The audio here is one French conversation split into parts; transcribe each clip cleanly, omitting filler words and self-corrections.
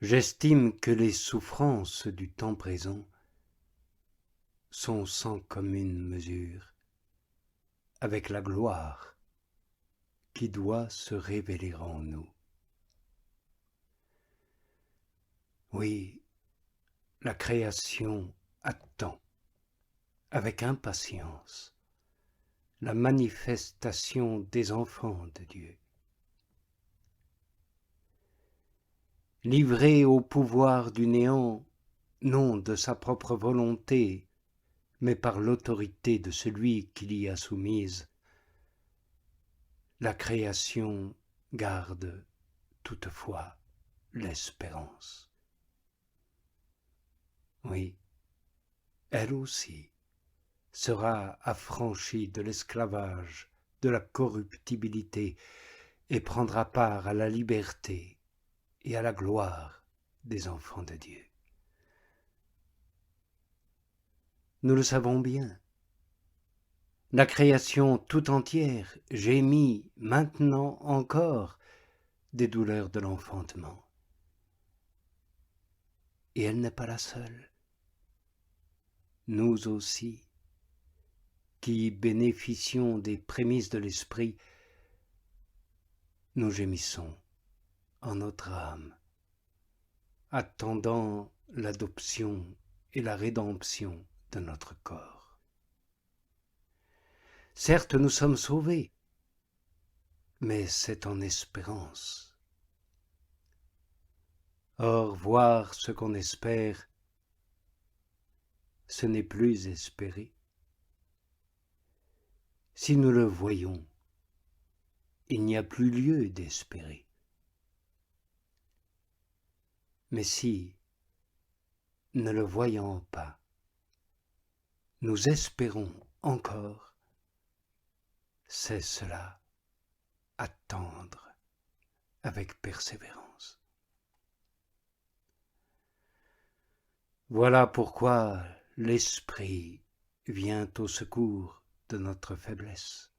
J'estime que les souffrances du temps présent sont sans commune mesure avec la gloire qui doit se révéler en nous. Oui, la création attend avec impatience la manifestation des enfants de Dieu. Livré au pouvoir du néant, non de sa propre volonté, mais par l'autorité de celui qui l'y a soumise, la création garde toutefois l'espérance. Oui, elle aussi sera affranchie de l'esclavage, de la corruptibilité, et prendra part à la liberté et à la gloire des enfants de Dieu. Nous le savons bien. La création tout entière gémit maintenant encore des douleurs de l'enfantement. Et elle n'est pas la seule. Nous aussi, qui bénéficions des prémices de l'Esprit, nous gémissons en notre âme, attendant l'adoption et la rédemption de notre corps. Certes, nous sommes sauvés, mais c'est en espérance. Or, voir ce qu'on espère, ce n'est plus espérer. Si nous le voyons, il n'y a plus lieu d'espérer. Mais si, ne le voyant pas, nous espérons encore, c'est cela, attendre avec persévérance. Voilà pourquoi l'Esprit vient au secours de notre faiblesse,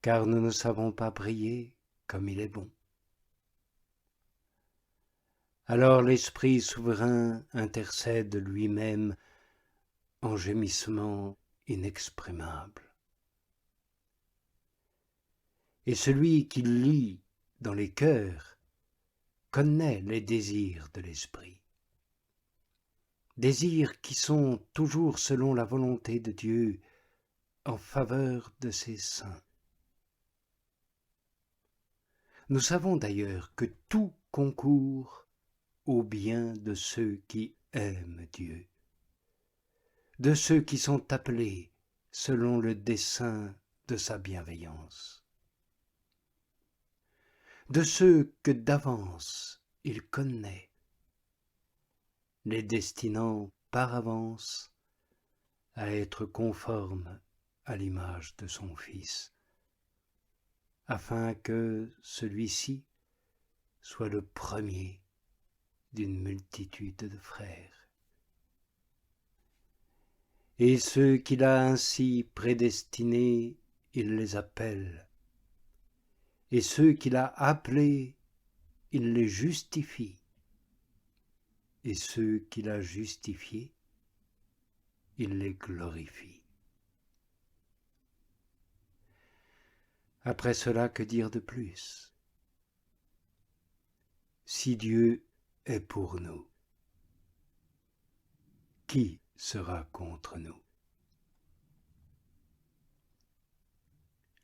car nous ne savons pas prier comme il est bon. Alors l'Esprit souverain intercède lui-même en gémissements inexprimables. Et celui qui lit dans les cœurs connaît les désirs de l'Esprit. Désirs qui sont toujours selon la volonté de Dieu en faveur de ses saints. Nous savons d'ailleurs que tout concourt au bien de ceux qui aiment Dieu, de ceux qui sont appelés selon le dessein de sa bienveillance, de ceux que d'avance il connaît, les destinant par avance à être conformes à l'image de son Fils, afin que celui-ci soit le premier d'une multitude de frères. Et ceux qu'il a ainsi prédestinés, il les appelle, et ceux qu'il a appelés, il les justifie, et ceux qu'il a justifiés, il les glorifie. Après cela, que dire de plus? Si Dieu est pour nous, qui sera contre nous?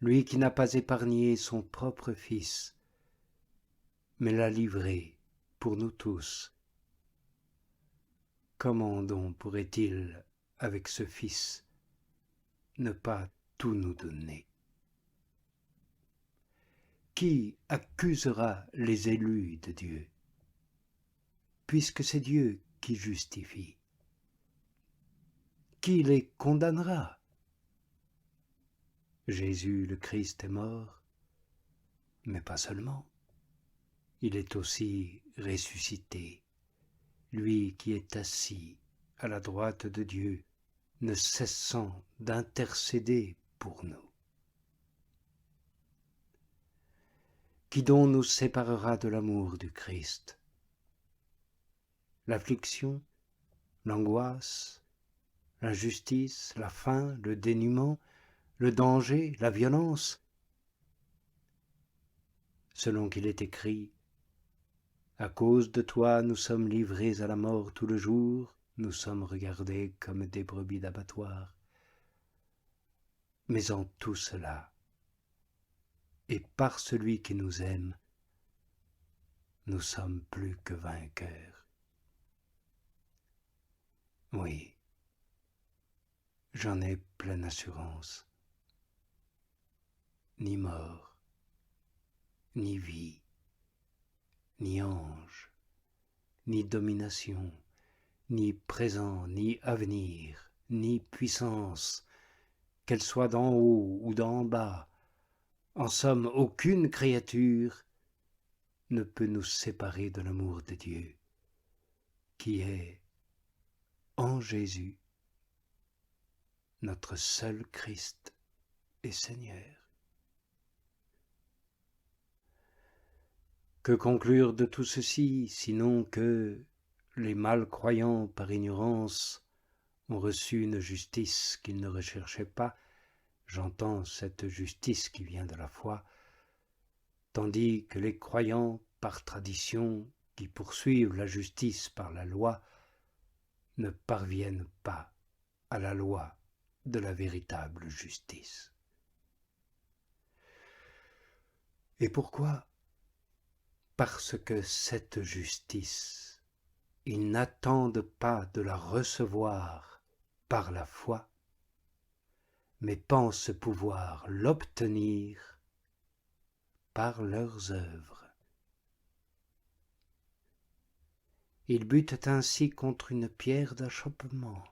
Lui qui n'a pas épargné son propre Fils, mais l'a livré pour nous tous, comment donc pourrait-il, avec ce Fils, ne pas tout nous donner? Qui accusera les élus de Dieu, puisque c'est Dieu qui justifie? Qui les condamnera? Jésus le Christ est mort, mais pas seulement. Il est aussi ressuscité, lui qui est assis à la droite de Dieu, ne cessant d'intercéder pour nous. Qui donc nous séparera de l'amour du Christ? L'affliction, l'angoisse, l'injustice, la faim, le dénuement, le danger, la violence? Selon qu'il est écrit, à cause de toi nous sommes livrés à la mort tout le jour, nous sommes regardés comme des brebis d'abattoir. Mais en tout cela, et par celui qui nous aime, nous sommes plus que vainqueurs. Oui, j'en ai pleine assurance. Ni mort, ni vie, ni ange, ni domination, ni présent, ni avenir, ni puissance, qu'elle soit d'en haut ou d'en bas, en somme, aucune créature ne peut nous séparer de l'amour de Dieu, qui est en Jésus, notre seul Christ et Seigneur. Que conclure de tout ceci, sinon que les malcroyants par ignorance ont reçu une justice qu'ils ne recherchaient pas, j'entends cette justice qui vient de la foi, tandis que les croyants par tradition qui poursuivent la justice par la loi ne parviennent pas à la loi de la véritable justice. Et pourquoi? Parce que cette justice, ils n'attendent pas de la recevoir par la foi, mais pensent pouvoir l'obtenir par leurs œuvres. Ils butent ainsi contre une pierre d'achoppement,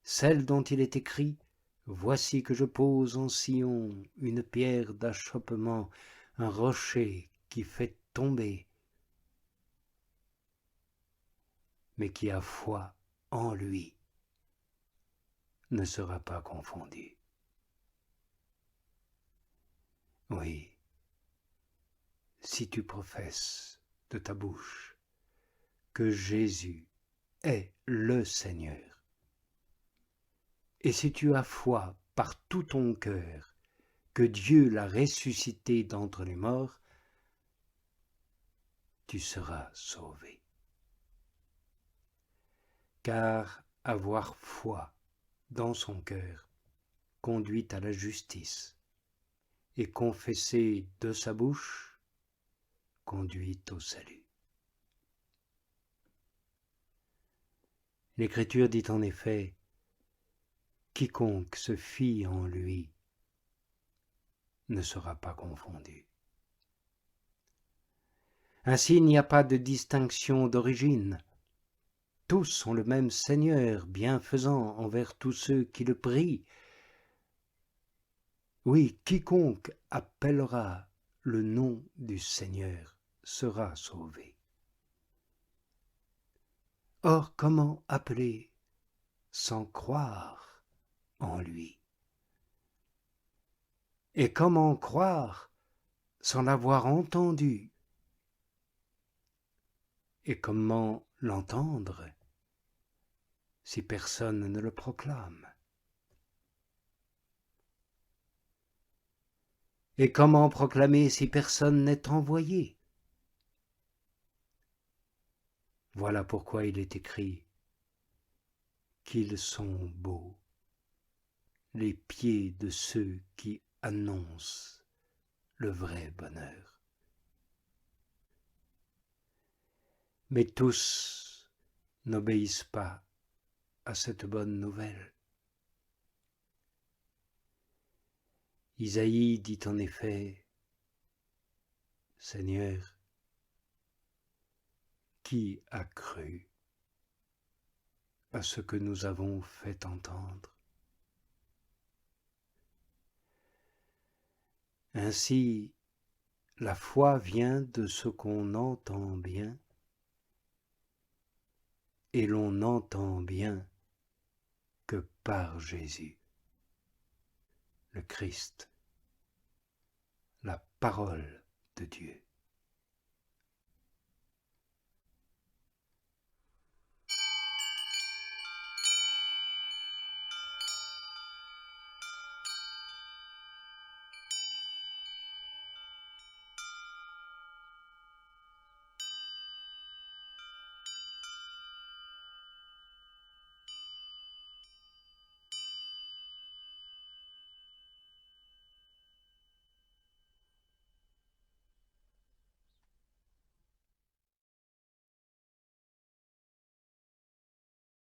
celle dont il est écrit « Voici que je pose en Sion une pierre d'achoppement, un rocher qui fait tomber, mais qui a foi en lui ne sera pas confondu. » Oui, si tu professes de ta bouche que Jésus est le Seigneur, et si tu as foi par tout ton cœur que Dieu l'a ressuscité d'entre les morts, tu seras sauvé. Car avoir foi dans son cœur conduit à la justice, et confesser de sa bouche conduit au salut. L'Écriture dit en effet, « Quiconque se fie en lui ne sera pas confondu. » Ainsi, il n'y a pas de distinction d'origine. Tous ont le même Seigneur, bienfaisant envers tous ceux qui le prient. Oui, quiconque appellera le nom du Seigneur sera sauvé. Or, comment appeler sans croire en lui? Et comment croire sans l'avoir entendu? Et comment l'entendre si personne ne le proclame? Et comment proclamer si personne n'est envoyé? Voilà pourquoi il est écrit qu'ils sont beaux, les pieds de ceux qui annoncent le vrai bonheur. Mais tous n'obéissent pas à cette bonne nouvelle. Isaïe dit en effet, « Seigneur, qui a cru à ce que nous avons fait entendre? » Ainsi, la foi vient de ce qu'on entend bien, et l'on entend bien que par Jésus, le Christ, la parole de Dieu.